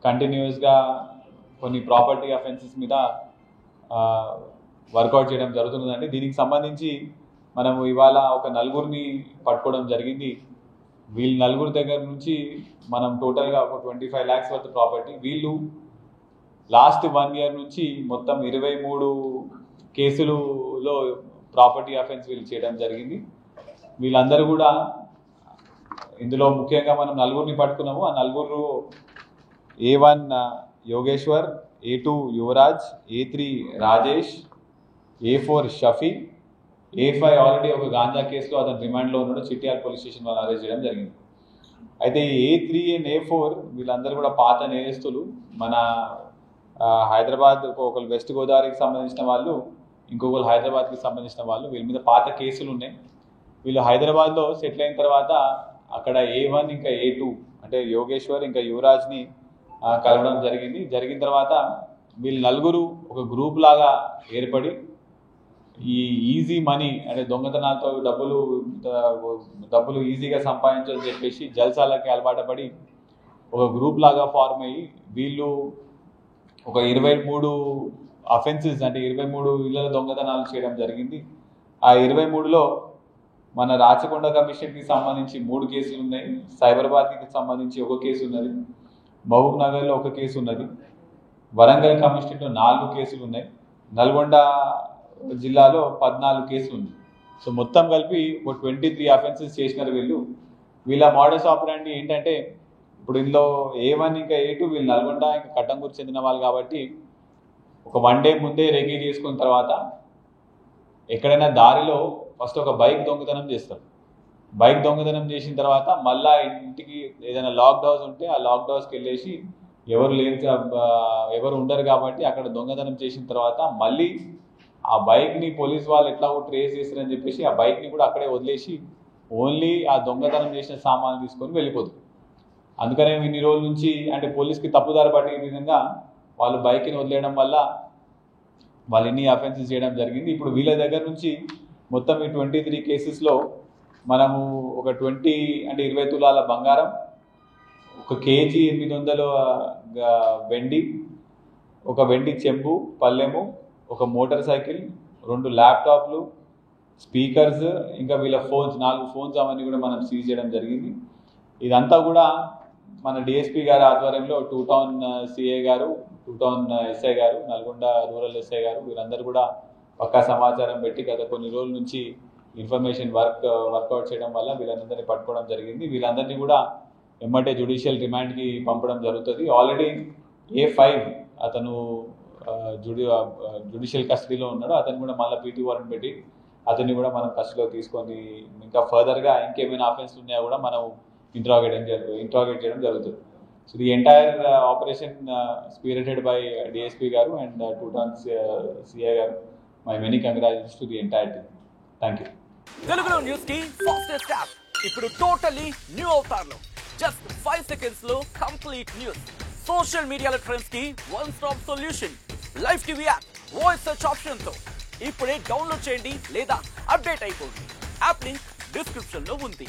కంటిన్యూస్గా కొన్ని property offences మీద వర్కౌట్ చేయడం జరుగుతుందండి. దీనికి సంబంధించి మనము ఇవాళ ఒక నలుగురిని పట్టుకోవడం జరిగింది. వీళ్ళు నలుగురు దగ్గర నుంచి మనం టోటల్గా ఒక 25 lakhs వర్త్ ప్రాపర్టీ, వీళ్ళు లాస్ట్ 1 year నుంచి మొత్తం 23 కేసులలో ప్రాపర్టీ అఫెన్స్ వీళ్ళు చేయడం జరిగింది. వీళ్ళందరూ కూడా ఇందులో ముఖ్యంగా మనం నలుగురిని పట్టుకున్నాము. ఆ నలుగురు A1 Yogeshwar, A2 Yuvraj, A3 Rajesh, A4 Shafi, A5 already ఒక గాంజా కేసులో అతను రిమాండ్లో ఉన్నాడు. చిట్యాల పోలీస్ స్టేషన్ వాళ్ళు అరెస్ట్ చేయడం జరిగింది. అయితే A3 అండ్ A4 వీళ్ళందరూ కూడా పాత నేరస్తులు. మన హైదరాబాద్ ఒకరు వెస్ట్ గోదావరికి సంబంధించిన వాళ్ళు, ఇంకొకరు హైదరాబాద్కి సంబంధించిన వాళ్ళు. వీళ్ళ మీద పాత కేసులు ఉన్నాయి. వీళ్ళు హైదరాబాద్లో సెటిల్ అయిన తర్వాత అక్కడ A1 ఇంకా A2 అంటే యోగేశ్వర్ ఇంకా యువరాజ్ని కలవడం జరిగిన తర్వాత వీళ్ళు నలుగురు ఒక గ్రూప్ లాగా ఏర్పడి ఈ ఈజీ మనీ అంటే దొంగతనాలతో డబ్బులు ఈజీగా సంపాదించాలని చెప్పేసి జల్సాలకి అలవాటు పడి ఒక గ్రూప్ లాగా ఫార్మ్ అయ్యి వీళ్ళు ఒక 23 అఫెన్సెస్ అంటే 23 ఇళ్ల దొంగతనాలు చేయడం జరిగింది. ఆ 23లో మన రాచకొండ కమిషన్కి సంబంధించి 3 కేసులు ఉన్నాయి, సైబరాబాద్కి సంబంధించి 1 కేసు ఉన్నది, మహబూబ్ నగర్లో 1 కేసు ఉన్నది, వరంగల్ కమిషనరేట్లో 4 కేసులు ఉన్నాయి, నల్గొండ జిల్లాలో 14 కేసులు ఉన్నాయి. సో మొత్తం కలిపి ఒక 23 అఫెన్సెస్ చేసినారు వీళ్ళు. వీళ్ళ మోడస్ ఆపరాండి ఏంటంటే ఇప్పుడు ఇందులో A1 ఇంకా A2 వీళ్ళు నల్గొండ ఇంకా కట్టంగూరు చెందిన వాళ్ళు కాబట్టి ఒక 1 day ముందే రెకీ చేసుకున్న తర్వాత ఎక్కడైనా దారిలో ఫస్ట్ ఒక బైక్ దొంగతనం చేస్తారు. బైక్ దొంగతనం చేసిన తర్వాత మళ్ళా ఇంటికి ఏదైనా లాక్డ్ హౌస్ ఉంటే ఆ లాక్డ్ హౌస్కి వెళ్ళేసి ఎవరు ఉండరు కాబట్టి అక్కడ దొంగతనం చేసిన తర్వాత మళ్ళీ ఆ బైక్ని పోలీస్ వాళ్ళు ఎట్లా ట్రేస్ చేస్తారని చెప్పేసి ఆ బైక్ని కూడా అక్కడే వదిలేసి ఓన్లీ ఆ దొంగతనం చేసిన సామాన్లు తీసుకొని వెళ్ళిపోతుంది. అందుకనే ఇన్ని రోజుల నుంచి అంటే పోలీస్కి తప్పుదారి పట్టే విధంగా వాళ్ళు బైక్ని వదిలేయడం వల్ల వాళ్ళు ఇన్ని అఫెన్సెస్ చేయడం జరిగింది. ఇప్పుడు వీళ్ళ దగ్గర నుంచి మొత్తం ఈ 23 కేసెస్లో మనము ఒక 20 తులాల బంగారం, 1 kg 800 వెండి, ఒక వెండి చెంబు పల్లెము, ఒక మోటార్ సైకిల్, 2 ల్యాప్టాప్లు, స్పీకర్స్, ఇంకా వీళ్ళ ఫోన్స్ 4 ఫోన్స్ అవన్నీ కూడా మనం సీజ్ చేయడం జరిగింది. ఇదంతా కూడా మన డిఎస్పీ గారి ఆధ్వర్యంలో 2 టౌన్ సిఐ గారు, 2 టౌన్ ఎస్ఐ గారు, నల్గొండ రూరల్ ఎస్ఐ గారు వీళ్ళందరూ కూడా పక్కా సమాచారం పెట్టి గత కొన్ని రోజుల నుంచి ఇన్ఫర్మేషన్ వర్కౌట్ చేయడం వల్ల వీళ్ళందరినీ పట్టుకోవడం జరిగింది. వీళ్ళందరినీ కూడా ఎమ్మటే జ్యుడిషియల్ రిమాండ్కి పంపడం జరుగుతుంది. ఆల్రెడీ A5 అతను జ్యుడిషియల్ కస్టడీలో ఉన్నాడు. అతను కూడా మళ్ళీ PT వారెంట్ పెట్టి అతన్ని కూడా మనం కస్టడీలో తీసుకొని ఇంకా ఫర్దర్గా ఇంకేమైనా అఫెన్స్లు ఉన్నాయో కూడా మనం ఇంట్రాగేట్ చేయడం జరుగుతుంది. So the entire operation spearheaded by DSP గారు అండ్ 2 టౌన్స్ CI గారు. My many congratulations to the entire team. Thank you. తెలుగులో న్యూస్ కి ఫాస్టెస్ట్ యాప్ ఇప్పుడు టోటలీ న్యూ అవతార్లో జస్ట్ 5 seconds లో కంప్లీట్ న్యూస్, సోషల్ మీడియాలో ట్రెండ్స్ కి one stop solution, live TV app, voice search option తో ఇప్పుడే డౌన్లోడ్ చేయండి లేదా అప్డేట్ అయిపోండి. యాప్ లింక్ డిస్క్రిప్షన్ లో ఉంది.